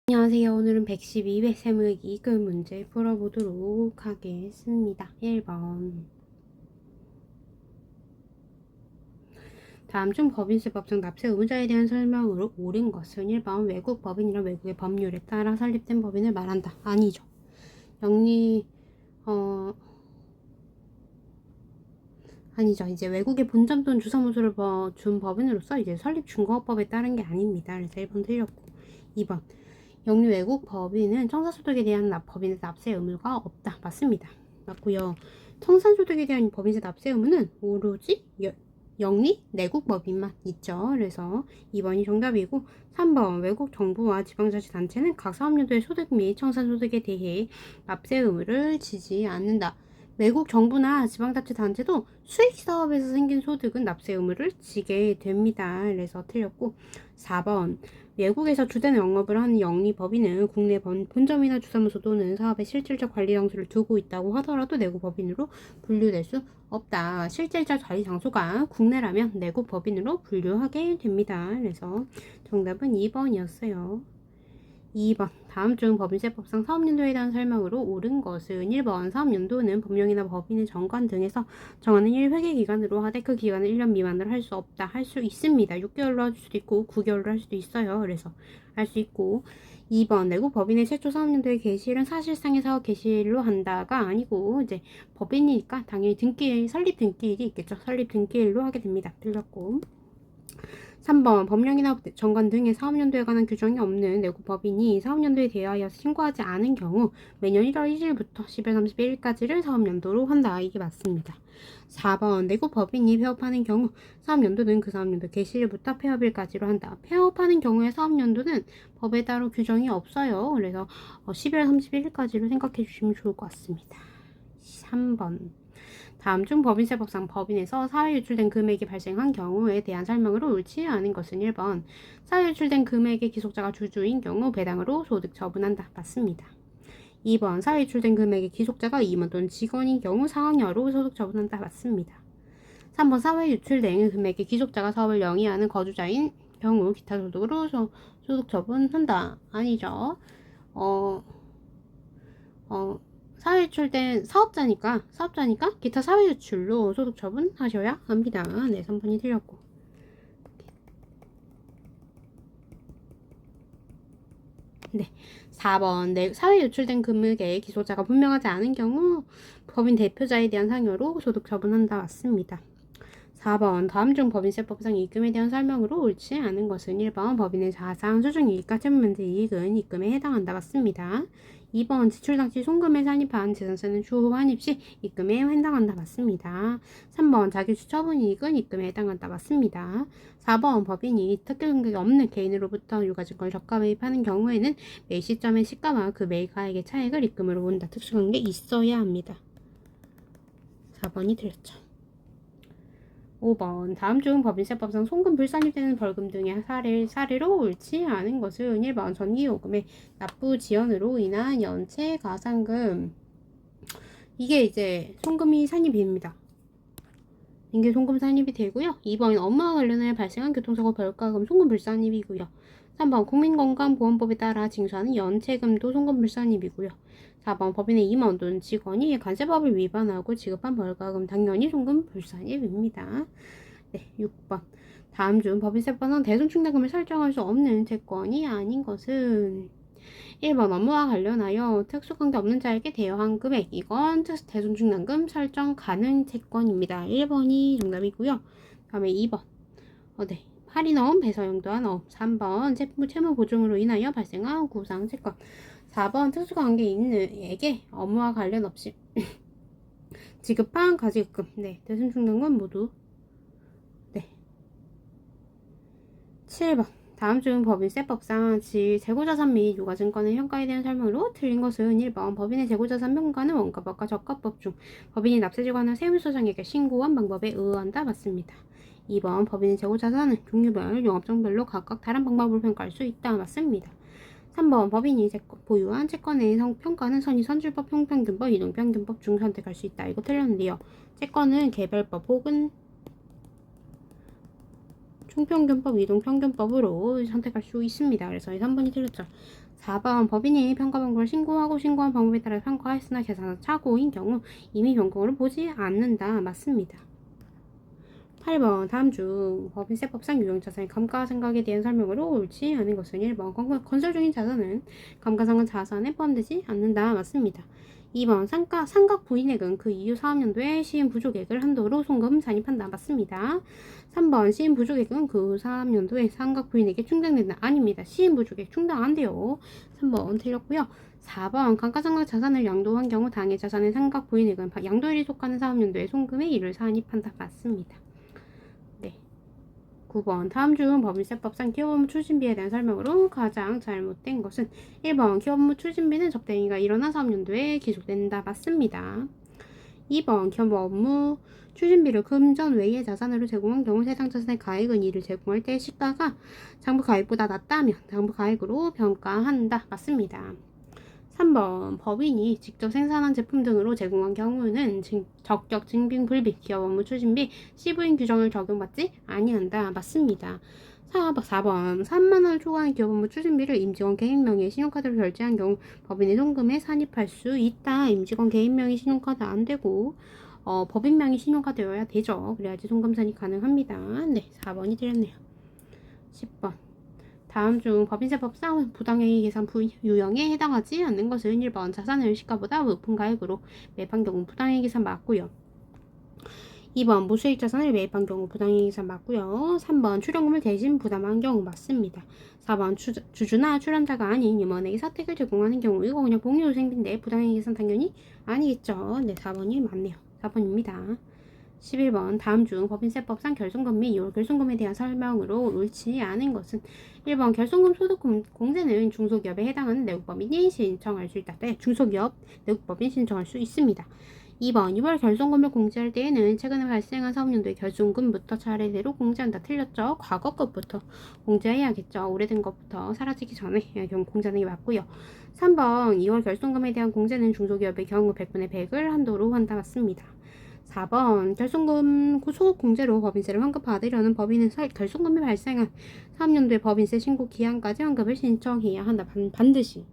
안녕하세요. 오늘은 112회 세무회기 그 문제 풀어보도록 하겠습니다. 1번. 다음 중 법인세법상 납세 의무자에 대한 설명으로 옳은 것은 1번 외국 법인이란 외국의 법률에 따라 설립된 법인을 말한다. 아니죠. 영리 아니죠. 이제 외국의 본점 또는 주사무소를 준 법인으로서 이제 설립 준공법에 따른 게 아닙니다. 그래서 1번 틀렸고 2번 영리 외국 법인은 청산소득에 대한 법인세 납세 의무가 없다. 맞습니다. 맞고요. 청산소득에 대한 법인세 납세 의무는 오로지 영리 내국 법인만 있죠. 그래서 2번이 정답이고 3번 외국 정부와 지방자치단체는 각 사업연도의 소득 및 청산소득에 대해 납세 의무를 지지 않는다. 외국 정부나 지방자치단체도 수익사업에서 생긴 소득은 납세 의무를 지게 됩니다. 그래서 틀렸고 4번 외국에서 주된 영업을 하는 영리법인은 국내 본점이나 주사무소 또는 사업의 실질적 관리 장소를 두고 있다고 하더라도 내국법인으로 분류될 수 없다. 실질적 관리 장소가 국내라면 내국법인으로 분류하게 됩니다. 그래서 정답은 2번이었어요. 2번 다음 중 법인세법상 사업연도에 대한 설명으로 옳은 것은 1번 사업연도는 법령이나 법인의 정관 등에서 정하는 1회계 기간으로 하되 그 기간을 1년 미만으로 할 수 없다. 할 수 있습니다. 6개월로 할 수도 있고 9개월로 할 수도 있어요. 그래서 할 수 있고 2번 내국 법인의 최초 사업연도의 개시일은 사실상의 사업 개시일로 한다가 아니고 이제 법인이니까 당연히 등기일 설립 등기일이 있겠죠. 설립 등기일로 하게 됩니다. 틀렸고 3번 법령이나 정관 등의 사업연도에 관한 규정이 없는 내국 법인이 사업연도에 대하여 신고하지 않은 경우 매년 1월 1일부터 10월 31일까지를 사업연도로 한다. 이게 맞습니다. 4번 내국 법인이 폐업하는 경우 사업연도는 그 사업연도 개시일부터 폐업일까지로 한다. 폐업하는 경우에 사업연도는 법에 따로 규정이 없어요. 그래서 12월 31일까지로 생각해 주시면 좋을 것 같습니다. 3번 다음 중 법인세법상 법인에서 사회 유출된 금액이 발생한 경우에 대한 설명으로 옳지 않은 것은 1번 사회 유출된 금액의 기속자가 주주인 경우 배당으로 소득 처분한다. 맞습니다. 2번 사회 유출된 금액의 기속자가 임원 또는 직원인 경우 상여로 소득 처분한다. 맞습니다. 3번 사회 유출된 금액의 기속자가 사업을 영위하는 거주자인 경우 기타 소득으로 소득 처분한다. 아니죠. 사회 유출된 사업자니까 기타 사회 유출로 소득 처분하셔야 합니다. 네, 3번이 틀렸고. 네, 4번 사회 유출된 금액의 기소자가 분명하지 않은 경우 법인 대표자에 대한 상여로 소득 처분한다. 맞습니다. 4번 다음 중 법인세법상 입금에 대한 설명으로 옳지 않은 것은 1번 법인의 자산, 수중이익과 채무면제 이익은 입금에 해당한다. 맞습니다. 2번 지출 당시 송금에 산입한 재산세는 추후 환입 시 입금에 해당한다. 맞습니다. 3번 자기주 처분이익은 입금에 해당한다. 맞습니다. 4번 법인이 특별 금액이 없는 개인으로부터 유가증권을 저가 매입하는 경우에는 매 시점의 시가와 그 매가액의 차액을 입금으로 본다. 특수관계 있어야 합니다. 4번이 틀렸죠. 5번 다음 중 법인세법상 송금 불산입되는 벌금 등의 사례로 옳지 않은 것은 1번 전기요금의 납부 지연으로 인한 연체 가산금. 이게 이제 송금이 산입입니다. 이게 송금 산입이 되고요. 2번 업무와 관련해 발생한 교통사고 별가금 송금 불산입이고요. 3번 국민건강보험법에 따라 징수하는 연체금도 송금 불산입이고요. 4번 법인의 임원 또는 직원이 관세법을 위반하고 지급한 벌가금 당연히 송금 불산입입니다. 네, 6번 다음 중 법인세법상 대손충당금을 설정할 수 없는 채권이 아닌 것은 1번 업무와 관련하여 특수관계 없는 자에게 대여한 금액. 이건 대손충당금 설정 가능 채권입니다. 1번이 정답이고요. 다음에 2번 네, 할인어음, 배서용도한 어음. 3번 채무 보증으로 인하여 발생한 구상채권. 4번 특수관계 있는에게 업무와 관련 없이 지급한 가지급금. 네, 대손충당금 모두. 네. 7번 다음 중 법인세법상 재고자산 및 유가증권의 평가에 대한 설명으로 틀린 것은 1번 법인의 재고자산 평가는 원가법과 저가법 중 법인이 납세지관을 세무서장에게 신고한 방법에 의한다. 맞습니다. 2번 법인의 재고자산은 종류별, 영업종별로 각각 다른 방법으로 평가할 수 있다. 맞습니다. 3번 법인이 보유한 채권의 평가는 선의선출법, 평평균법, 이동평균법 중 선택할 수 있다. 이거 틀렸는데요. 채권은 개별법 혹은 총평균법, 이동평균법으로 선택할 수 있습니다. 그래서 3번이 틀렸죠. 4번 법인이 평가 방법을 신고하고 신고한 방법에 따라 평가했으나 계산한 착오인 경우 이미 변경을 보지 않는다. 맞습니다. 8번 다음 중 법인세법상 유형자산의 감가상각에 대한 설명으로 옳지 않은 것은 1번 건설 중인 자산은 감가상각 자산에 포함되지 않는다. 맞습니다. 2번 상각 부인액은 그 이후 사업연도에 시인 부족액을 한도로 송금 잔입한다. 맞습니다. 3번 시인 부족액은 그 후 사업연도에 상각 부인액에 충당된다. 아닙니다. 시인 부족액 충당 안 돼요. 3번 틀렸고요. 4번 감가상각 자산을 양도한 경우 당해 자산의 상각 부인액은 양도일이 속하는 사업연도에 송금의 일을 산입한다. 맞습니다. 9번 다음 중 법인세법상 기업업무 추진비에 대한 설명으로 가장 잘못된 것은 1번 기업업무 추진비는 접대행위가 일어난 사업연도에 기록된다. 맞습니다. 2번 기업업무 추진비를 금전 외의 자산으로 제공한 경우 해당 자산의 가액은 이를 제공할 때 시가가 장부 가액보다 낮다면 장부 가액으로 평가한다. 맞습니다. 3번 법인이 직접 생산한 제품 등으로 제공한 경우는 적격 증빙 불비 기업 업무 추진비 C부인 규정을 적용받지 아니한다. 맞습니다. 4번 3만원을 초과한 기업 업무 추진비를 임직원 개인 명의의 신용카드로 결제한 경우 법인의 송금에 산입할 수 있다. 임직원 개인 명의 신용카드 안 되고 법인 명의 신용카드여야 되죠. 그래야지 송금 산입 가능합니다. 네, 4번이 틀렸네요. 10번 다음 중 법인세법상 부당행위 계산 유형에 해당하지 않는 것은 1번 자산을 시가보다 높은 가액으로 매입한 경우 부당행위 계산 맞고요. 2번 무수익 자산을 매입한 경우 부당행위 계산 맞고요. 3번 출연금을 대신 부담한 경우 맞습니다. 4번 주주나 출연자가 아닌 임원에게 사택을 제공하는 경우 이거 그냥 복리후생비인데 부당행위 계산 당연히 아니겠죠. 네, 4번이 맞네요. 4번입니다. 11번 다음 중 법인세법상 결손금 및 이월 결손금에 대한 설명으로 옳지 않은 것은 1번 결손금 소득 공제는 중소기업에 해당하는 내국법인이 신청할 수 있다. 네, 중소기업 내국법인 신청할 수 있습니다. 2번 이월 결손금을 공제할 때에는 최근에 발생한 사업연도의 결손금부터 차례대로 공제한다. 틀렸죠? 과거 것부터 공제해야겠죠. 오래된 것부터 사라지기 전에 공제하는 게 맞고요. 3번 2월 결손금에 대한 공제는 중소기업의 경우 100분의 100을 한도로 한다. 맞습니다. 4번 결손금 소급 공제로 법인세를 환급받으려는 법인은 결손금이 발생한 3년도에 법인세 신고 기한까지 환급을 신청해야 한다. 반드시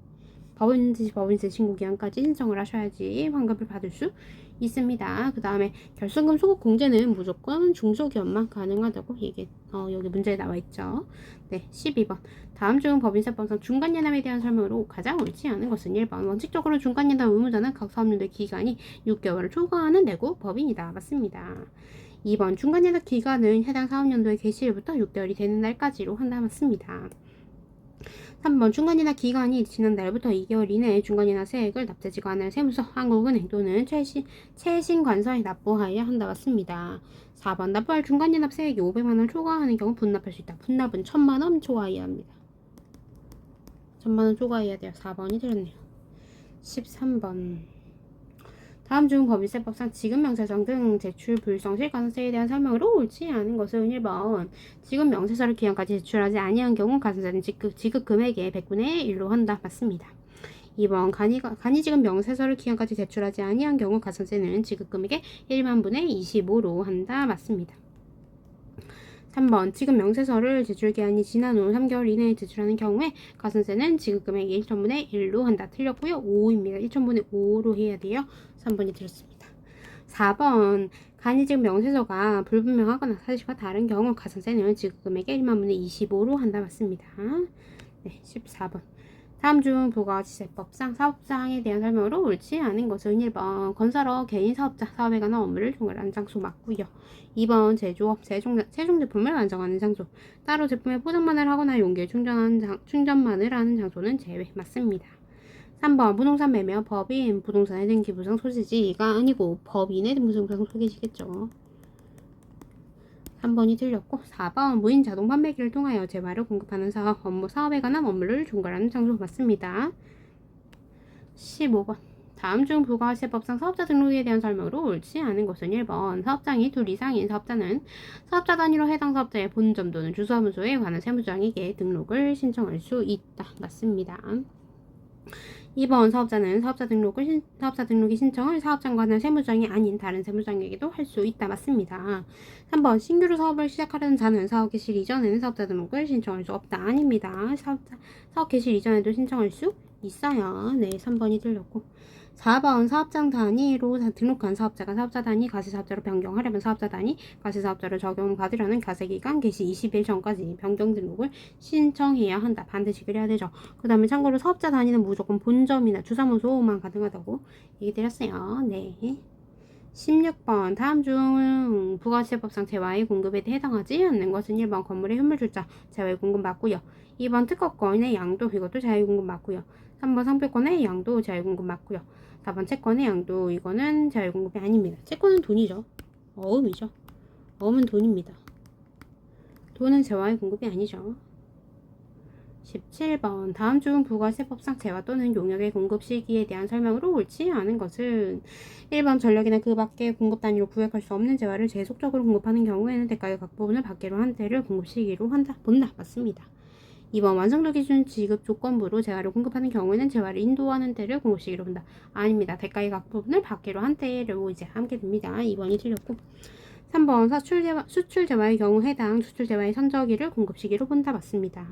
법인세 신고 기한까지 신청을 하셔야지 환급을 받을 수 있습니다. 그 다음에 결손금 소급 공제는 무조건 중소기업만 가능하다고 여기 문제에 나와 있죠. 네, 12번 다음 중 법인세법상 중간예납에 대한 설명으로 가장 옳지 않은 것은 1번 원칙적으로 중간예납 의무자는 각 사업연도의 기간이 6개월을 초과하는 내국 법인이다. 맞습니다. 2번 중간예납 기간은 해당 사업연도의 개시일부터 6개월이 되는 날까지로 한다. 맞습니다. 3번 중간이나 기간이 지난 날부터 2개월 이내에 중간이나 세액을 납부하지가 않을 세무서, 한국은행 또는 최신 관서에 납부하여야 한다. 맞습니다. 4번 납부할 중간이납 세액이 500만원을 초과하는 경우 분납할 수 있다. 분납은 1000만원 초과해야 합니다. 1000만원 초과해야 돼요. 4번이 틀렸네요. 13번 다음 중 법인세법상 지급 명세서 등 제출 불성실 가산세에 대한 설명으로 옳지 않은 것은 1번 지급 명세서를 기한까지 제출하지 아니한 경우 가산세는 지급 금액의 100분의 1로 한다. 맞습니다. 2번 간이 지급 명세서를 기한까지 제출하지 아니한 경우 가산세는 지급 금액의 1만 분의 25로 한다. 맞습니다. 3번 지급 명세서를 제출 기한이 지난 후 3개월 이내에 제출하는 경우에 가산세는 지급 금액의 1,000분의 1로 한다. 틀렸고요. 5입니다. 1,000분의 5로 해야 돼요. 3번이 틀렸습니다. 4번 간이 지급 명세서가 불분명하거나 사실과 다른 경우 가산세는 지급 금액의 1만 분의 25로 한다. 맞습니다. 네, 14번 다음 중 부가가치세법상 사업장에 대한 설명으로 옳지 않은 것은 1번 건설업 개인 사업자 사업에 관한 업무를 종합하는 장소 맞고요. 2번 제조업 세종 제품을 완성하는 장소 따로 제품의 포장만을 하거나 용기에 충전만을 하는 장소는 제외. 맞습니다. 3번 부동산 매매 법인 부동산의 등기부상 소재지가 아니고 법인의 등기부상 소재지겠죠. 3번이 틀렸고 4번 무인 자동 판매기를 통하여 재화를 공급하는 사업에 관한 업무를 종괄하는 장소 맞습니다. 15번 다음 중 부가세법상 사업자 등록에 대한 설명으로 옳지 않은 것은 1번 사업장이 둘 이상인 사업자는 사업자 단위로 해당 사업자의 본점 또는 주소사무소에 관한 세무장에게 등록을 신청할 수 있다. 맞습니다. 2번 사업자는 사업자 등록의 신청을 사업장과 는 세무장이 아닌 다른 세무장에게도 할 수 있다. 맞습니다. 3번 신규로 사업을 시작하려는 자는 사업 개시 이전에는 사업자 등록을 신청할 수 없다. 아닙니다. 사업 개시 이전에도 신청할 수 있어요. 네, 3번이 틀렸고. 4번 사업장 단위로 등록한 사업자가 사업자 단위 과세사업자로 변경하려면 사업자 단위 과세사업자를 적용받으려는 과세기간 개시 20일 전까지 변경 등록을 신청해야 한다. 반드시 그래야 되죠. 그 다음에 참고로 사업자 단위는 무조건 본점이나 주사무소만 가능하다고 얘기 드렸어요. 네. 16번 다음 중 부가세법상 재화의 공급에 해당하지 않는 것은 1번 건물의 현물출자 재화의 공급 맞고요. 2번 특허권의 양도 이것도 재화의 공급 맞고요. 3번 상표권의 양도 재화의 공급 맞고요. 4번 채권의 양도 이거는 재화의 공급이 아닙니다. 채권은 돈이죠. 어음이죠. 어음은 돈입니다. 돈은 재화의 공급이 아니죠. 17번 다음 중 부가세법상 재화 또는 용역의 공급 시기에 대한 설명으로 옳지 않은 것은 1번 전력이나 그 밖의 공급 단위로 구획할 수 없는 재화를 계속적으로 공급하는 경우에는 대가의 각 부분을 받기로 한 때를 공급 시기로 본다. 맞습니다. 2번 완성도 기준 지급 조건부로 재화를 공급하는 경우에는 재화를 인도하는 때를 공급 시기로 본다. 아닙니다. 대가의 각 부분을 받기로 한 때로 이제 함께 됩니다. 2번이 틀렸고 3번 수출 재화의 경우 해당 수출 재화의 선저기를 공급 시기로 본다. 맞습니다.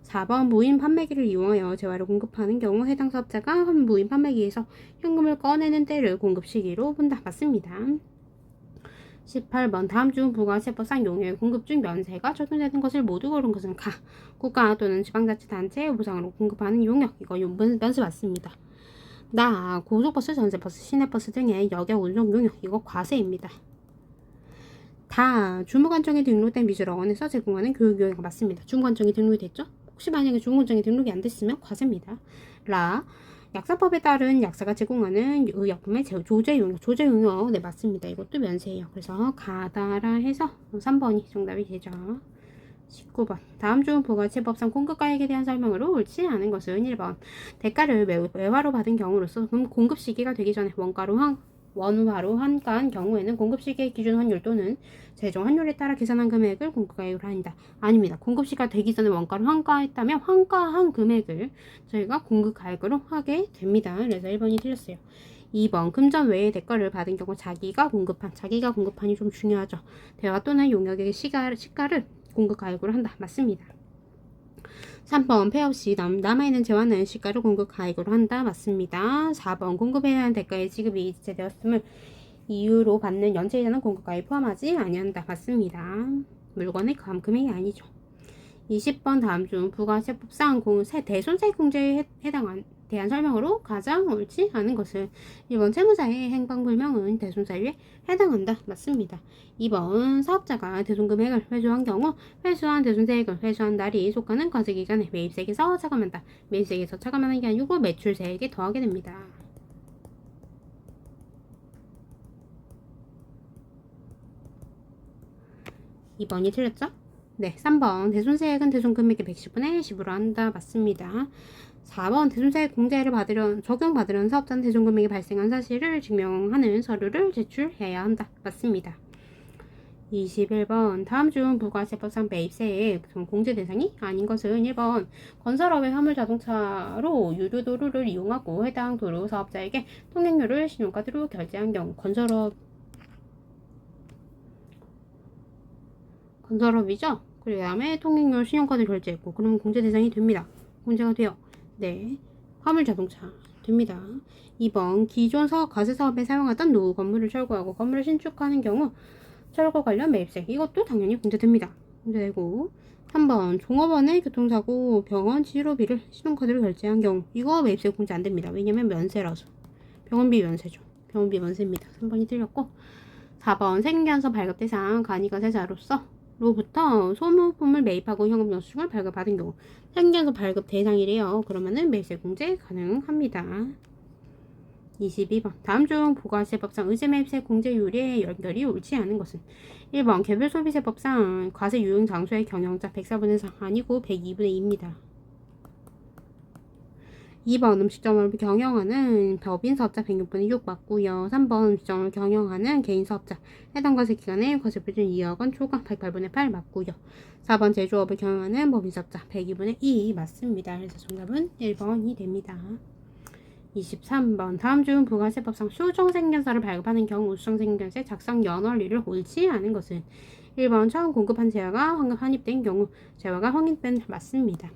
4번 무인 판매기를 이용하여 재화를 공급하는 경우 해당 사업자가 무인 판매기에서 현금을 꺼내는 때를 공급 시기로 본다. 맞습니다. 18번 다음 중 부가세법상 용역 공급 중 면세가 적용되는 것을 모두 고른 것은 가. 국가 또는 지방자치단체의 보상으로 공급하는 용역 이거 면세 맞습니다. 나 고속버스, 전세버스, 시내버스 등의 역의 운송 용역 이거 과세입니다. 다 주무관청에 등록된 미술학원에서 제공하는 교육용역 맞습니다. 주무관청에 등록이 됐죠? 혹시 만약에 주무관청에 등록이 안 됐으면 과세입니다. 라 약사법에 따른 약사가 제공하는 의약품의 조제용역 네 맞습니다. 이것도 면세예요. 그래서 가다라 해서 3번이 정답이 되죠. 19번 다음 중 부가세법상 공급가액에 대한 설명으로 옳지 않은 것은 1번 대가를 외화로 받은 경우로서 공급 시기가 되기 전에 원화로 환가한 경우에는 공급 시기의 기준 환율 또는 최종 환율에 따라 계산한 금액을 공급가액으로 한다. 아닙니다. 공급 시기가 되기 전에 원가를 환가했다면 환가한 금액을 저희가 공급가액으로 하게 됩니다. 그래서 1번이 틀렸어요. 2번 금전 외의 대가를 받은 경우 자기가 공급한이 좀 중요하죠. 대화 또는 용역의 시가를 공급가액으로 한다. 맞습니다. 3번 폐업 시 남아있는 재화는 시가를 공급가액으로 한다. 맞습니다. 4번 공급해야 하는 대가의 지급이 이체되었음을 이유로 받는 연체이자는 공급가액에 포함하지 아니한다. 맞습니다. 물건의 금액이 아니죠. 20번 다음 중 부가세법상 대손세 공제에 대한 설명으로 가장 옳지 않은 것은 1번 채무자의 행방불명은 대손사유에 해당한다. 맞습니다. 2번 사업자가 대손금액을 회수한 경우 회수한 대손세액을 회수한 날이 속하는 과세기간에 매입세액에서 차감한다. 매입세액에서 차감하는 게 아니고 매출세액에 더하게 됩니다. (2번이) 틀렸죠? 네, 3번 대손세액은 대손금액의 110분의 10으로 한다. 맞습니다. 4번 대손세액 공제를 적용받으려는 사업자는 대손금액이 발생한 사실을 증명하는 서류를 제출해야 한다. 맞습니다. 21번 다음 중 부가세법상 매입세액 공제 대상이 아닌 것은 1번 건설업의 화물자동차로 유료도로를 이용하고 해당 도로 사업자에게 통행료를 신용카드로 결제한 경우 건설업이죠? 그 다음에 통행료 신용카드 결제했고 그러면 공제 대상이 됩니다. 공제가 돼요. 네, 화물자동차 됩니다. 2번 기존 과세사업에 사용하던 노후 건물을 철거하고 건물을 신축하는 경우 철거 관련 매입세 이것도 당연히 공제됩니다. 공제되고 3번 종업원의 교통사고 병원 치료비를 신용카드로 결제한 경우 이거 매입세 공제 안됩니다. 왜냐면 면세라서 병원비 면세죠. 병원비 면세입니다. 3번이 틀렸고 4번 세금계산서 발급 대상 간이가세자로부터 소모품을 매입하고 현금 영수증을 발급받은 경우 세금계산서 발급 대상이래요. 그러면은 매입세 공제 가능합니다. 22번 다음 중 부가세법상 의제매입세 공제율의 연결이 옳지 않은 것은 1번 개별소비세법상 과세 유용 장소의 경영자 104분의 4 아니고 102분의 2입니다. 2번 음식점을 경영하는 법인 사업자 106분의 6 맞고요. 3번 음식점을 경영하는 개인 사업자 해당 과세 기간에 과세 표준 2억 원 초과 108분의 8 맞고요. 4번 제조업을 경영하는 법인 사업자 102분의 2 맞습니다. 그래서 정답은 1번이 됩니다. 23번 다음 중 부가세법상 수정생견서를 발급하는 경우 수정생견서의 작성 연원리를 옳지 않은 것은 1번 처음 공급한 재화가 환입된 경우 재화가 확인된 맞습니다.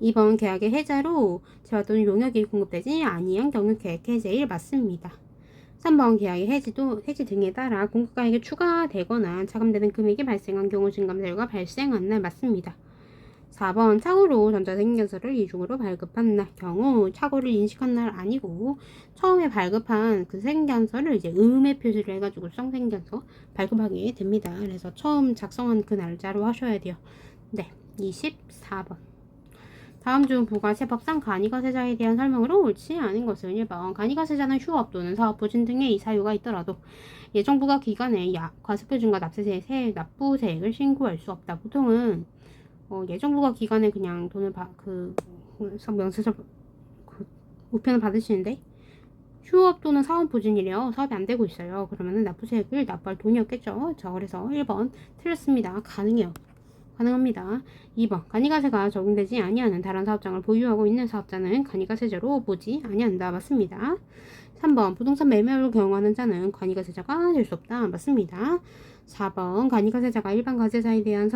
2번 계약의 해제로 재화 또는 용역이 공급되지 아니한 경우 계약 해제일 맞습니다. 3번 계약의 해지 등에 따라 공급가액이 추가되거나 차감되는 금액이 발생한 경우 증감세율가 발생한 날 맞습니다. 4번 착오로 전자생견서를 이중으로 발급한 경우 착오를 인식한 날 아니고 처음에 발급한 그 생견서를 이제 음의 표시를 해가지고 수정생견서 발급하게 됩니다. 그래서 처음 작성한 그 날짜로 하셔야 돼요. 네, 24번 다음 중 부가세법상 간이가세자에 대한 설명으로 옳지 않은 것은 1번 간이가세자는 휴업 또는 사업부진 등의 이 사유가 있더라도 예정부가 기간에 과세표준과 납부세액을 신고할 수 없다. 보통은 예정부가 기간에 그냥 돈을 명세서 우편을 받으시는데 휴업 또는 사업부진이래요. 사업이 안 되고 있어요. 그러면은 납부세액을 납부할 돈이 없겠죠. 자, 그래서 1번 틀렸습니다. 가능해요. 가능합니다. 2번 간이가세가 적용되지 아니하는 다른 사업장을 보유하고 있는 사업자는 간이가세제로 보지 아니한다. 맞습니다. 3번 부동산 매매로 경영하는 자는 간이가세자가 될 수 없다. 맞습니다. 4번 간이가세자가 일반 가세자에 대한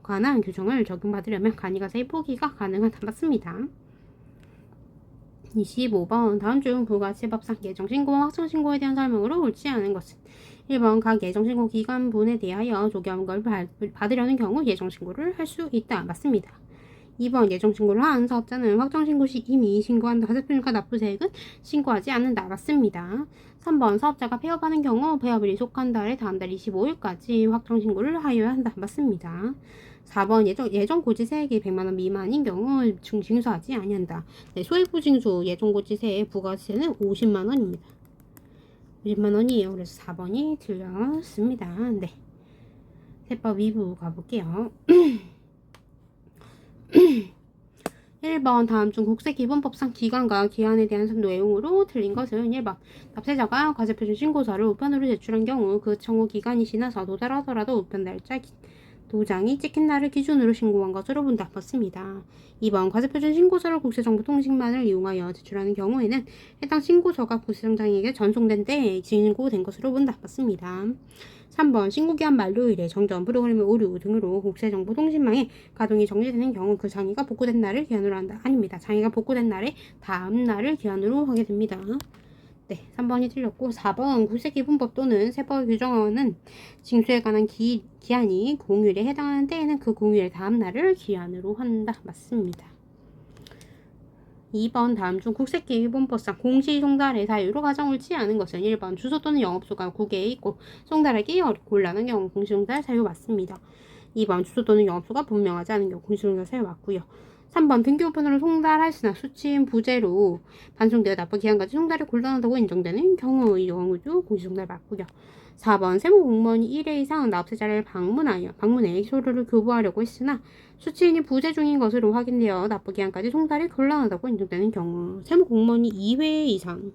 관한 규정을 적용받으려면 간이가세의 포기가 가능하다. 맞습니다. 25번 다음 중 부가세법상 예정신고와 확정신고에 대한 설명으로 옳지 않은 것은 1번 각 예정신고 기간분에 대하여 조기환급을 받으려는 경우 예정신고를 할 수 있다. 맞습니다. 2번 예정신고를 한 사업자는 확정신고 시 이미 신고한 과세표준과 납부세액은 신고하지 않는다. 맞습니다. 3번 사업자가 폐업하는 경우 폐업일이 속한 달에 다음 달 25일까지 확정신고를 하여야 한다. 맞습니다. 4번 예정고지세액이 100만원 미만인 경우 징수하지 아니한다. 네, 소액부징수 예정고지세의 부가세는 50만원입니다. 50만원이에요. 그래서 4번이 틀렸습니다. 네. 세법 2부 가볼게요. 1번 다음 중 국세기본법상 기간과 기한에 대한 내용으로 틀린 것은 1번 납세자가 과세표준 신고서를 우편으로 제출한 경우 그 청구 기간이 지나서 도달하더라도 우편 날짜 도장이 찍힌 날을 기준으로 신고한 것으로 본다. 맞습니다. 2번 과세표준 신고서를 국세정보통신망을 이용하여 제출하는 경우에는 해당 신고서가 국세청장에게 전송된 때 신고된 것으로 본다. 맞습니다. 3번 신고기한 만료일에 정전, 프로그램의 오류 등으로 국세정보통신망에 가동이 정지되는 경우 그 장애가 복구된 날을 기한으로 한다. 아닙니다. 장애가 복구된 날에 다음 날을 기한으로 하게 됩니다. 네, 3번이 틀렸고 4번 국세기본법 또는 세법을 규정하는 징수에 관한 기한이 공휴일에 해당하는 때에는 그 공휴일 다음 날을 기한으로 한다. 맞습니다. 2번 다음 중 국세기본법상 공시송달의 사유로 가장 옳지 않은 것은 1번 주소 또는 영업소가 국외에 있고 송달하기 곤란한 경우 공시송달 사유 맞습니다. 2번 주소 또는 영업소가 분명하지 않은 경우 공시송달 사유 맞고요. 3번 등기우편으로 송달하시나 수취인 부재로 반송되어 납부 기한까지 송달이 곤란하다고 인정되는 경우도 공시송달 맞고요. 4번 세무공무원이 1회 이상 납세자를 방문해 서류를 교부하려고 했으나 수취인이 부재 중인 것으로 확인되어 납부 기한까지 송달이 곤란하다고 인정되는 경우 세무공무원이 2회 이상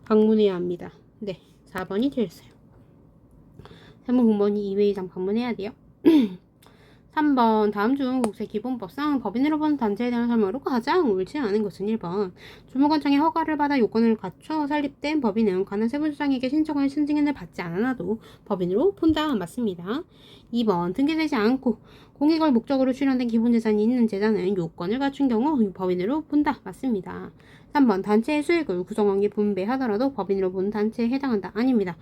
방문해야 합니다. 네, 4번이 틀렸어요. 세무공무원이 2회 이상 방문해야 돼요. 3번 다음 중 국세기본법상 법인으로 보는 단체에 대한 설명으로 가장 옳지 않은 것은 1번 주무관청의 허가를 받아 요건을 갖춰 설립된 법인은 관할 세무서장에게 신청한 신증인을 받지 않아도 법인으로 본다. 맞습니다. 2번 등기되지 않고 공익을 목적으로 출연된 기본재산이 있는 재산은 요건을 갖춘 경우 법인으로 본다. 맞습니다. 3번 단체의 수익을 구성원이 분배하더라도 법인으로 보는 단체에 해당한다. 아닙니다.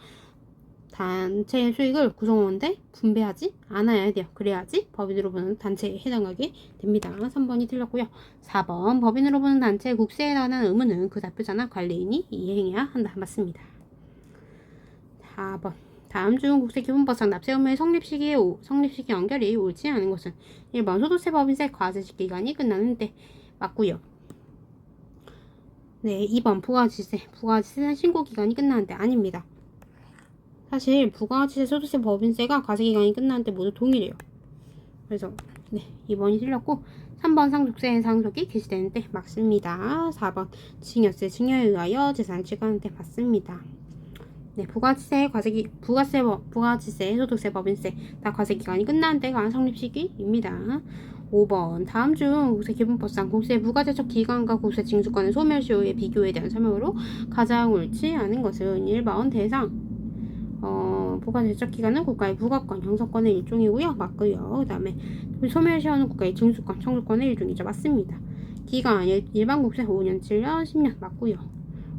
단체의 수익을 구성원한테 분배하지 않아야 돼요. 그래야지 법인으로 보는 단체에 해당하게 됩니다. 3번이 틀렸고요. 4번 법인으로 보는 단체의 국세에 관한 의무는 그 대표자나 관리인이 이행해야 한다. 맞습니다. 4번 다음 중 국세기본법상 납세 의무의 성립시기 연결이 옳지 않은 것은 1번 소득세 법인세 과세식 기간이 끝나는 때 맞고요. 네, 2번 부가가치세는 신고 기간이 끝나는 때 아닙니다. 사실 부가가치세, 소득세, 법인세가 과세기간이 끝나는 때 모두 동일해요. 그래서 네, 2번이 틀렸고 3번 상속세 상속이 개시되는 때 맞습니다. 4번 증여세 증여에 의하여 재산을 취득하는 때 맞습니다. 네, 부가치세, 부가치세, 소득세, 법인세 다 과세기간이 끝나는 때가 성립시기입니다. 5번 다음 중 국세 기본법상 국세 부가제적 기간과 국세 징수권의 소멸시효의 비교에 대한 설명으로 가장 옳지 않은 것은 1번 대상. 부가제적 기간은 국가의 부가권, 형성권의 일종이고요. 맞고요. 그 다음에 소멸시효는 국가의 징수권, 청구권의 일종이죠. 맞습니다. 기간 일반 국세 5년, 7년, 10년 맞고요.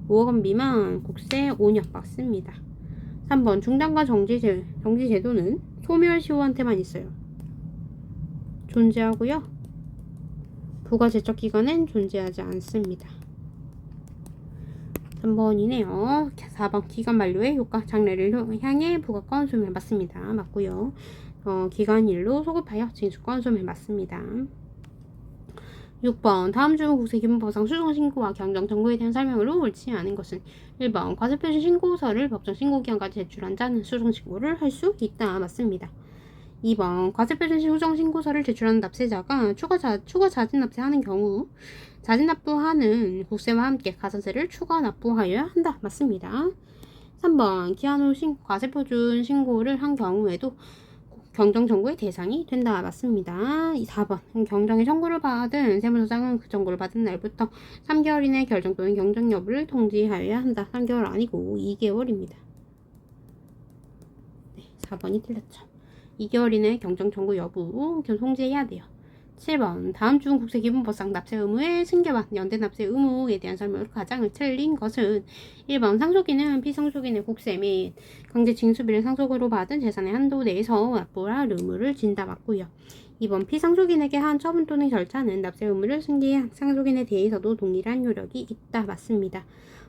5억 원 미만 국세 5년 맞습니다. 3번 중단과 정지제도는 소멸시효한테만 있어요. 존재하고요. 부가제적 기간은 존재하지 않습니다. 3번이네요. 4번 기간 만료의 효과 장래를 향해 부가권 소멸 맞습니다. 맞고요. 기간일로 소급하여 징수권 소멸 맞습니다. 6번 다음 중 국세 기본법상 수정신고와 경정정보에 대한 설명으로 옳지 않은 것은 1번 과세표시 신고서를 법정 신고기한까지 제출한 자는 수정신고를 할 수 있다. 맞습니다. 2번 과세표시 수정신고서를 제출하는 납세자가 추가 자진 납세하는 경우 자진 납부하는 국세와 함께 가산세를 추가 납부하여야 한다. 맞습니다. 3번 기한 후 과세표준 신고를 한 경우에도 경정정보의 대상이 된다. 맞습니다. 4번 경정의 청구를 받은 세무서장은 그 청구를 받은 날부터 3개월 이내 결정 또는 경정 여부를 통지하여야 한다. 3개월 아니고 2개월입니다. 네, 4번이 틀렸죠. 2개월 이내 경정 청구 여부 통지해야 돼요. 7번 다음 중 국세 기본법상 납세 의무의 승계와 연대 납세 의무에 대한 설명으로 가장 틀린 것은 1번 상속인은 피상속인의 국세 및 강제 징수비를 상속으로 받은 재산의 한도 내에서 납부할 의무를 진다. 맞고요. 2번 피상속인에게 한 처분 또는 절차는 납세 의무를 승계한 상속인에 대해서도 동일한 효력이 있다. 맞습니다.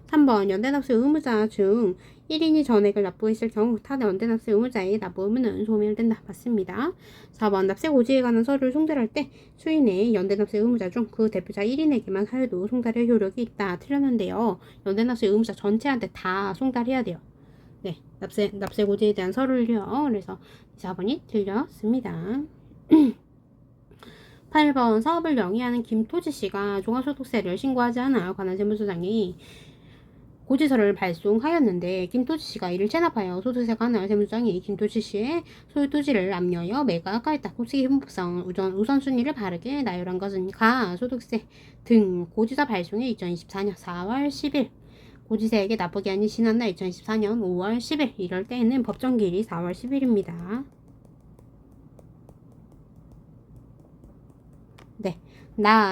3번 연대납세 의무자 중 1인이 전액을 납부했을 경우 타 연대납세 의무자의 납부 의무는 소멸된다. 맞습니다. 4번 납세 고지에 관한 서류를 송달할 때 수인의 연대납세 의무자 중 그 대표자 1인에게만 하여도 송달의 효력이 있다. 틀렸는데요. 연대납세 의무자 전체한테 다 송달해야 돼요. 네, 납세 고지에 대한 서류를요. 그래서 4번이 틀렸습니다. 8번 사업을 영위하는 김토지 씨가 종합소득세를 신고하지 않아 관할 세무서장이 고지서를 발송하였는데 김토지 씨가 이를 체납하여 소득세 관할 세무서장이 김토지 씨의 소유 토지를 압류하여 매각하였다. 국세 기본법상 우선순위를 바르게 나열한 것은 가 소득세 등 고지서 발송이 2024년 4월 10일 고지세에게 납부기한이 지난 날 2024년 5월 10일 이럴 때에는 법정기일이 4월 10일입니다. 네.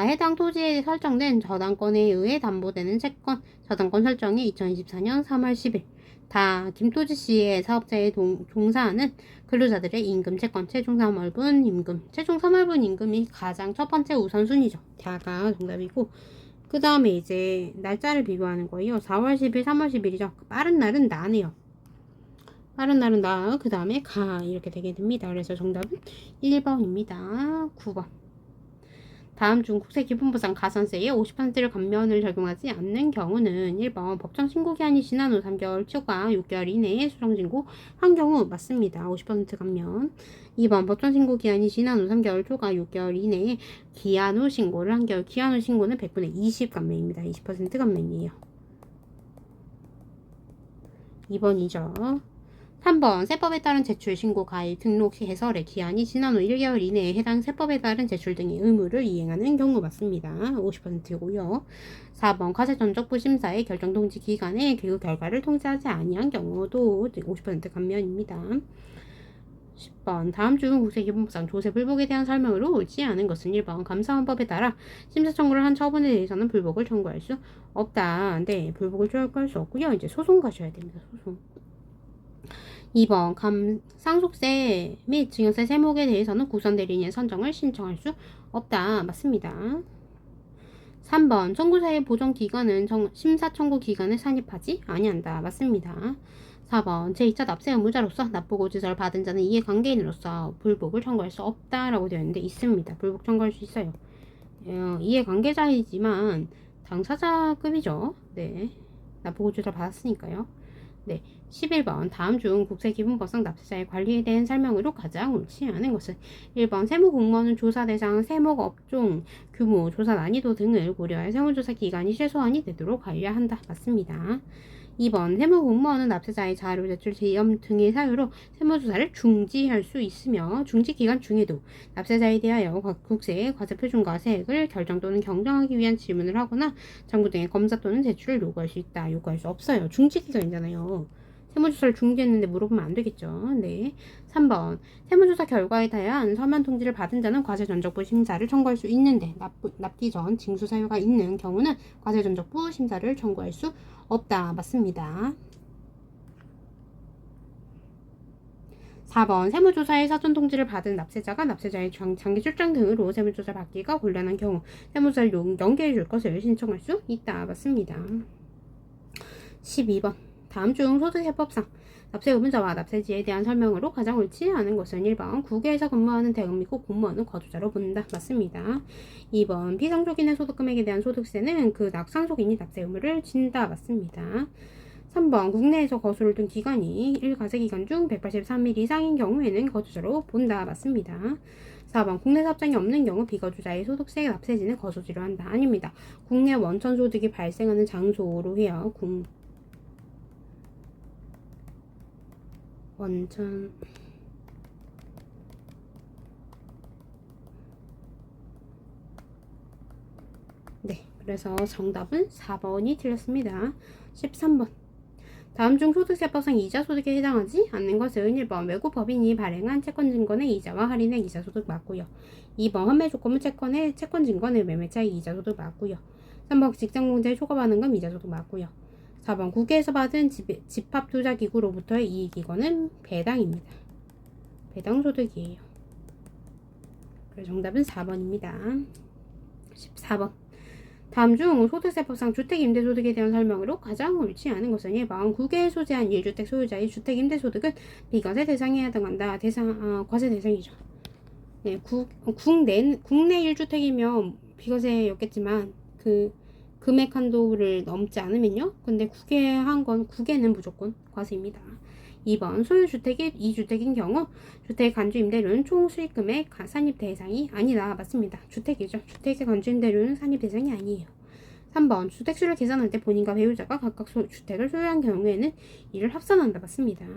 해당 토지에 설정된 저당권에 의해 담보되는 채권, 저당권 설정이 2024년 3월 10일. 김토지 씨의 사업자에 종사하는 근로자들의 임금 채권, 최종 3월분 임금. 최종 3월분 임금이 가장 첫 번째 우선순위죠. 다가 정답이고. 그 다음에 이제 날짜를 비교하는 거예요. 4월 10일, 3월 10일이죠. 빠른 날은 나네요. 빠른 날은 나, 그 다음에 가. 이렇게 되게 됩니다. 그래서 정답은 1번입니다. 9번. 다음 중 국세 기본법상 가산세에 50%를 감면을 적용하지 않는 경우는 1번 법정 신고기한이 지난 후 3개월 초과 6개월 이내에 수정신고 한 경우 맞습니다. 50% 감면. 2번 법정 신고기한이 지난 후 3개월 초과 6개월 이내에 기한 후 신고를 한 경우 기한 후 신고는 100분의 20 감면입니다. 20% 감면이에요. 2번이죠. 3번 세법에 따른 제출 신고 가입 등록 해설의 기한이 지난 후 1개월 이내에 해당 세법에 따른 제출 등의 의무를 이행하는 경우 맞습니다. 50%고요. 4번 과세전적부 심사의 결정 통지 기간에 그 결과를 통지하지 아니한 경우도 50% 감면입니다. 10번 다음 중 국세 기본법상 조세 불복에 대한 설명으로 옳지 않은 것은 1번 감사원법에 따라 심사 청구를 한 처분에 대해서는 불복을 청구할 수 없다. 네, 불복을 청구할 수 없고요. 이제 소송 가셔야 됩니다. 소송. 2번 상속세 및 증여세 세목에 대해서는 구선대리인의 선정을 신청할 수 없다. 맞습니다. 3번 청구서의 보정기간은 심사 청구 기간을 산입하지 아니한다. 맞습니다. 4번 제2차 납세 의무자로서 납부고지서를 받은 자는 이해관계인으로서 불복을 청구할 수 없다라고 되어 있는데 있습니다. 불복 청구할 수 있어요. 이해관계자이지만 당사자급이죠. 네, 납부고지서를 받았으니까요. 네, 11번 다음 중 국세기본법상 납세자의 관리에 대한 설명으로 가장 옳지 않은 것은 1번 세무공무원은 조사 대상, 세목 업종, 규모, 조사 난이도 등을 고려해 세무조사 기간이 최소한이 되도록 관리한다. 맞습니다. 2번 세무공무원은 납세자의 자료 제출 지연 등의 사유로 세무조사를 중지할 수 있으며 중지기간 중에도 납세자에 대하여 국세, 과세표준과 세액을 결정 또는 경정하기 위한 질문을 하거나 장부 등의 검사 또는 제출을 요구할 수 있다. 요구할 수 없어요. 중지기간이잖아요. 세무조사를 중지했는데 물어보면 안 되겠죠. 네. 3번 세무조사 결과에 대한 서면 통지를 받은 자는 과세전적부 심사를 청구할 수 있는데 납기 전 징수 사유가 있는 경우는 과세전적부 심사를 청구할 수 없다. 맞습니다. 4번 세무조사의 사전 통지를 받은 납세자가 납세자의 장기 출장 등으로 세무조사 받기가 곤란한 경우 세무조사를 연기해 줄 것을 신청할 수 있다. 맞습니다. 12번 다음 중 소득세법상 납세 의무자와 납세지에 대한 설명으로 가장 옳지 않은 것은 1번 국외에서 근무하는 대한민국 공무원은 거주자로 본다. 맞습니다. 2번 비상속인의 소득금액에 대한 소득세는 그 상속인이 납세 의무를 진다. 맞습니다. 3번 국내에서 거주를 둔 기간이 1가세기간 중 183일 이상인 경우에는 거주자로 본다. 맞습니다. 4번 국내 사업장이 없는 경우 비거주자의 소득세 납세지는 거소지로 한다. 아닙니다. 국내 원천 소득이 발생하는 장소로 해요. 원천 네, 그래서 정답은 4번이 틀렸습니다. 13번 다음 중 소득세법상 이자소득에 해당하지 않는 것은 1번 외국 법인이 발행한 채권증권의 이자와 할인액 이자소득 맞고요. 2번 환매조건부 채권의 채권증권의 매매차익 이자소득 맞고요. 3번 직장공제의 초과반응금 이자소득 맞고요. 4번 국외에서 받은 집합투자기구로부터의 이익이거는 배당입니다. 배당소득이에요. 그래서 정답은 4번입니다. 14번 다음 중 소득세법상 주택임대소득에 대한 설명으로 가장 옳지 않은 것은 1번 국외에 소재한 1주택 소유자의 주택임대소득은 비과세 대상에 해당한다. 과세 대상이죠. 네, 국내 1주택이면 비과세였겠지만 그 금액 한도를 넘지 않으면요. 근데 국외는 무조건 과세입니다. 2번 소유주택이 2주택인 경우 주택 간주임대료는 총 수익금의 산입 대상이 아니다. 맞습니다. 주택이죠. 주택의 간주임대료는 산입 대상이 아니에요. 3번 주택수를 계산할 때 본인과 배우자가 각각 주택을 소유한 경우에는 이를 합산한다. 맞습니다.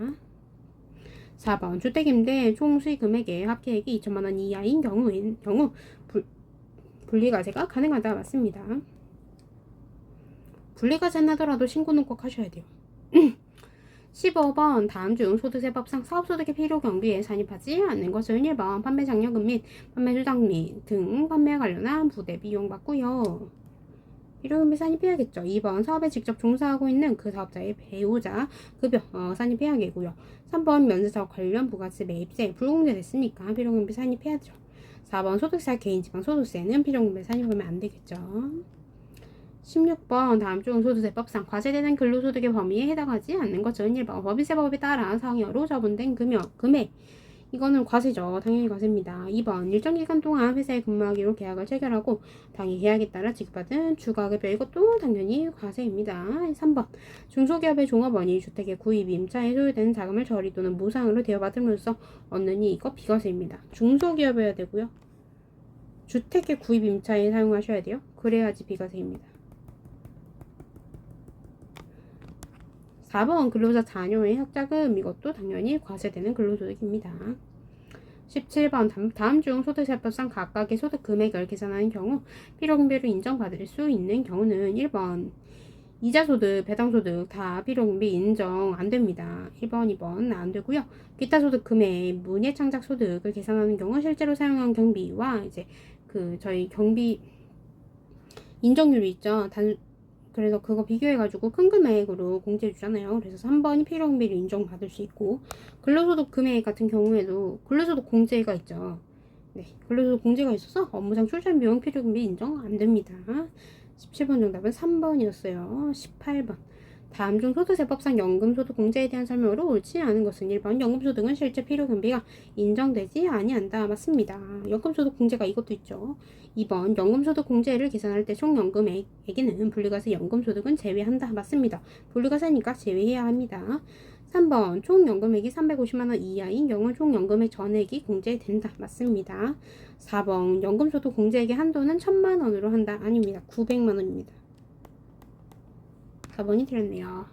4번 주택임대 총 수익금액의 합계액이 2천만원 이하인 경우 분리과세가 가능하다. 맞습니다. 분리과세는 하더라도 신고는 꼭 하셔야 돼요. 15번 다음 중 소득세법상 사업소득의 필요경비에 산입하지 않는 것은 1번 판매 장려금 및 판매 수당 등 판매에 관련한 부대 비용 받고요. 필요경비 산입해야겠죠. 2번 사업에 직접 종사하고 있는 그 사업자의 배우자 급여 산입해야겠고요. 3번 면세사업 관련 부가세 매입세 불공제 됐으니까 필요경비 산입해야죠. 4번 소득세 개인지방 소득세는 필요경비 산입하면 안 되겠죠. 16번 다음 중 소득세법상 과세되는 근로소득의 범위에 해당하지 않는 것은 1번 법인세법에 따라 상여로 처분된 금액 이거는 과세죠. 당연히 과세입니다. 2번 일정 기간 동안 회사에 근무하기로 계약을 체결하고 당일 계약에 따라 지급받은 추가급여 이것도 당연히 과세입니다. 3번 중소기업의 종업원이 주택의 구입 임차에 소요되는 자금을 저리 또는 무상으로 대여받음으로써 얻는 이익 비과세입니다. 중소기업이어야 되고요. 주택의 구입 임차에 사용하셔야 돼요. 그래야지 비과세입니다. 4번 근로자 자녀의 학자금 이것도 당연히 과세되는 근로소득입니다. 17번 다음 중 소득세법상 각각의 소득 금액을 계산하는 경우 필요경비로 인정받을 수 있는 경우는 1번 이자소득, 배당소득 다 필요경비 인정 안됩니다. 1번, 2번 안되고요. 기타 소득 금액, 문예창작 소득을 계산하는 경우 실제로 사용한 경비와 이제 저희 경비 인정률이 있죠. 그래서 그거 비교해가지고 큰 금액으로 공제해 주잖아요. 그래서 3번이 필요경비를 인정받을 수 있고 근로소득 금액 같은 경우에도 근로소득 공제가 있죠. 네, 근로소득 공제가 있어서 업무상 출산 비용 필요경비 인정 안됩니다. 17번 정답은 3번이었어요. 18번 다음 중 소득세법상 연금소득 공제에 대한 설명으로 옳지 않은 것은 1번 연금소득은 실제 필요경비가 인정되지 아니한다. 맞습니다. 연금소득 공제가 이것도 있죠. 2번 연금소득 공제를 계산할 때 총 연금액에는 분리과세 연금소득은 제외한다. 맞습니다. 분리과세니까 제외해야 합니다. 3번 총 연금액이 350만원 이하인 경우 총 연금액 전액이 공제된다. 맞습니다. 4번 연금소득 공제액의 한도는 1000만원으로 한다. 아닙니다. 900만원입니다. 4번이 틀렸네요.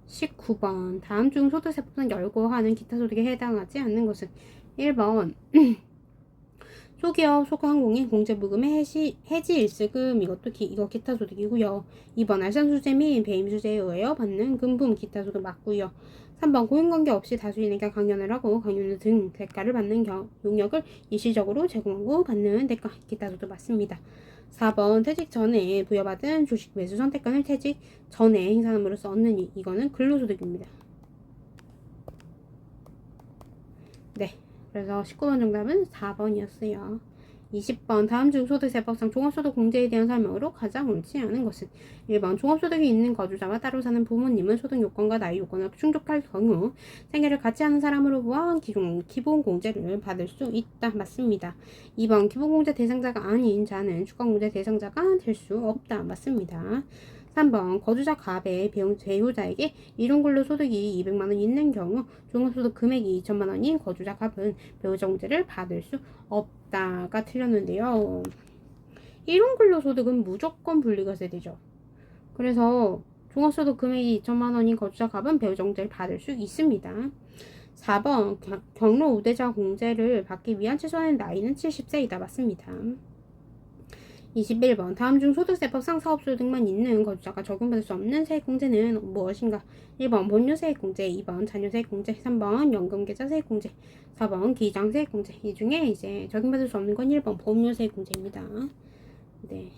19번 다음 중 소득세법상 열거하는 기타 소득에 해당하지 않는 것은 1번 소기업, 소상공인 공제부금의 해지 일수금 이거 기타 소득이고요. 2번 알선수재 및 배임수재에 의하여 받는 금품 기타 소득 맞고요. 3번 고용관계 없이 다수인에게 강연을 하고 강연 등 대가를 받는 용역을 일시적으로 제공하고 받는 대가 기타 소득 맞습니다. 4번 퇴직 전에 부여받은 주식 매수 선택권을 퇴직 전에 행사함으로써 얻는 이거는 근로소득입니다. 네, 그래서 19번 정답은 4번이었어요. 20번 다음 중 소득세법상 종합소득 공제에 대한 설명으로 가장 옳지 않은 것은 1번 종합소득이 있는 거주자와 따로 사는 부모님은 소득 요건과 나이 요건을 충족할 경우 생계를 같이 하는 사람으로 보아 기본공제를 받을 수 있다. 맞습니다. 2번 기본공제 대상자가 아닌 자는 추가공제 대상자가 될 수 없다. 맞습니다. 3번 거주자 갑의 배우자에게 일용근로소득이 200만원 있는 경우 종합소득 금액이 2천만원인 거주자 갑은 배우자 공제를 받을 수 없다가 틀렸는데요. 일용근로소득은 무조건 분리과세되죠. 그래서 종합소득 금액이 2천만원인 거주자 갑은 배우자 공제를 받을 수 있습니다. 4번 경로 우대자 공제를 받기 위한 최소한의 나이는 70세이다. 맞습니다. 21번 다음 중 소득세법상 사업소득만 있는 거주자가 적용받을 수 없는 세액공제는 무엇인가? 1번 법료세액공제, 2번 자녀세액공제, 3번 연금계좌세액공제, 4번 기장세액공제. 이 중에 이제 적용받을 수 없는 건 1번 법료세액공제입니다. 네.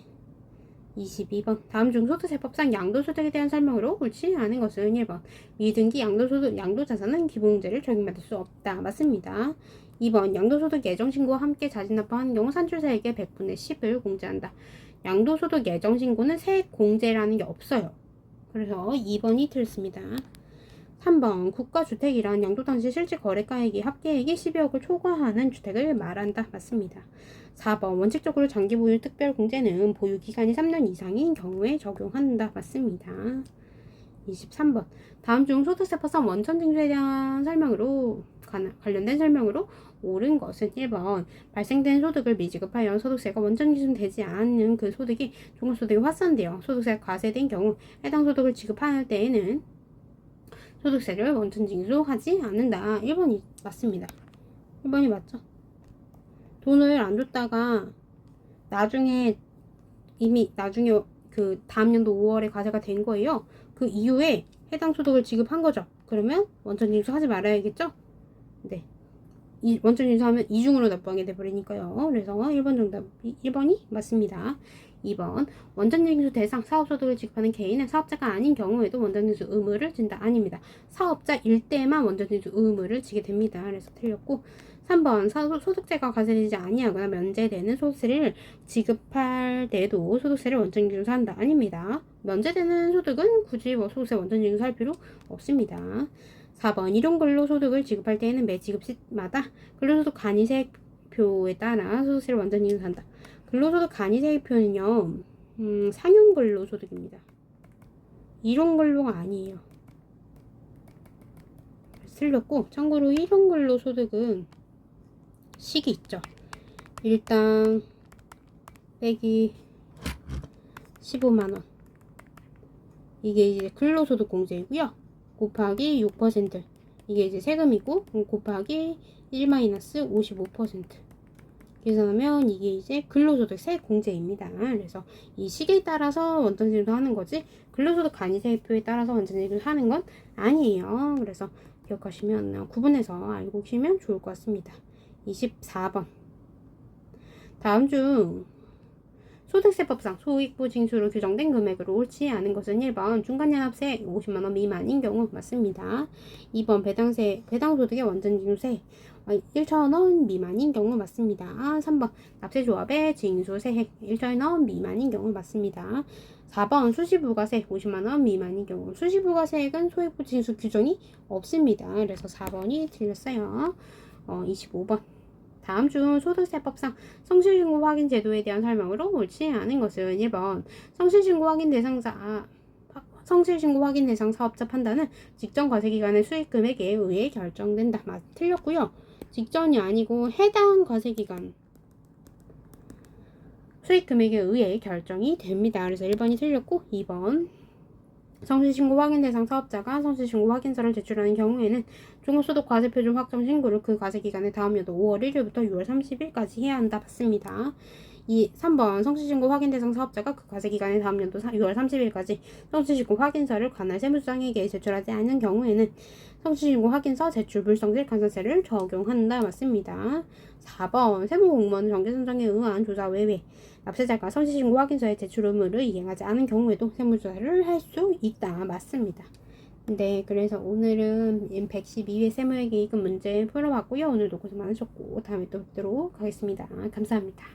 22번 다음 중 소득세법상 양도소득에 대한 설명으로 옳지 않은 것은 1번 미등기 양도자산은 기본공제를 적용받을 수 없다. 맞습니다. 2번 양도소득 예정신고와 함께 자진납부하는 경우 산출세액의 100분의 10을 공제한다. 양도소득 예정신고는 세액 공제라는 게 없어요. 그래서 2번이 틀렸습니다. 3번 국가주택이란 양도 당시 실제 거래가액이 합계액이 12억을 초과하는 주택을 말한다. 맞습니다. 4번 원칙적으로 장기 보유 특별공제는 보유 기간이 3년 이상인 경우에 적용한다. 맞습니다. 23번 다음 중 소득세법상 원천징수에 대한 설명으로 관련된 설명으로 옳은 것은 1번 발생된 소득을 미지급하여 소득세가 원천징수되지 않는 그 소득이 종합소득에 환산되어 소득세가 과세된 경우 해당 소득을 지급할 때에는 소득세를 원천징수하지 않는다. 1번이 맞습니다. 1번이 맞죠? 돈을 안 줬다가 나중에 그 다음 연도 5월에 과세가 된 거예요. 그 이후에 해당 소득을 지급한 거죠. 그러면 원천징수 하지 말아야겠죠? 네. 원천징수하면 이중으로 납부하게 돼버리니까요. 그래서 1번이 맞습니다. 2번 원천징수 대상 사업소득을 지급하는 개인은 사업자가 아닌 경우에도 원천징수 의무를 진다. 아닙니다. 사업자일 때만 원천징수 의무를 지게 됩니다. 그래서 틀렸고 3번 소득세가 과세되지 아니하거나 면제되는 소득세를 지급할 때도 소득세를 원천징수한다. 아닙니다. 면제되는 소득은 굳이 소득세 원천징수할 필요 없습니다. 4번 일용근로소득을 지급할 때에는 매 지급시마다 근로소득 간이세액표에 따라 소득세를 원천징수한다. 근로소득 간이세액표는요 상용근로소득입니다. 일용근로가 아니에요. 틀렸고 참고로 일용근로소득은 식이 있죠. 일당 빼기 15만원 이게 이제 근로소득 공제이고요. 곱하기 6% 이게 이제 세금이고 곱하기 1-55% 계산하면 이게 이제 근로소득 세액 공제입니다. 그래서 이 시기에 따라서 원천징수 하는 거지 근로소득 간이세액표에 따라서 원천징수 하는 건 아니에요. 그래서 기억하시면 구분해서 알고 계시면 좋을 것 같습니다. 24번 다음 중 소득세법상 소익부 징수로 규정된 금액으로 옳지 않은 것은 1번 중간연합세 50만원 미만인 경우 맞습니다. 2번 배당소득의 원천징수세 1,000원 미만인 경우 맞습니다. 3번 납세조합의 징수세액 1,000원 미만인 경우 맞습니다. 4번 수시부가세 50만원 미만인 경우 수시부가세액은 소익부 징수 규정이 없습니다. 그래서 4번이 틀렸어요. 25번 다음 중 소득세법상 성실신고 확인 제도에 대한 설명으로 옳지 않은 것은 1번 성실신고 확인 대상자 성실신고 확인 대상 사업자 판단은 직전 과세기간의 수익금액에 의해 결정된다. 틀렸고요. 직전이 아니고 해당 과세기간 수익금액에 의해 결정이 됩니다. 그래서 1번이 틀렸고 2번 성실신고 확인 대상 사업자가 성실신고 확인서를 제출하는 경우에는 종합소득과세표준 확정 신고를 그 과세기간의 다음 연도 5월 1일부터 6월 30일까지 해야 한다. 맞습니다. 3번 성실신고 확인 대상 사업자가 그 과세기간의 다음 연도 6월 30일까지 성실신고 확인서를 관할 세무서장에게 제출하지 않은 경우에는 성실신고 확인서 제출 불성실 간사세를 적용한다. 맞습니다. 4번 세무공무원 정기선정에 의한 조사 외에 납세자가 성실신고 확인서의 제출 의무를 이행하지 않은 경우에도 세무조사를 할 수 있다. 맞습니다. 네, 그래서 오늘은 112회 세무회계 이익금 문제 풀어봤고요. 오늘도 고생 많으셨고 다음에 또 뵙도록 하겠습니다. 감사합니다.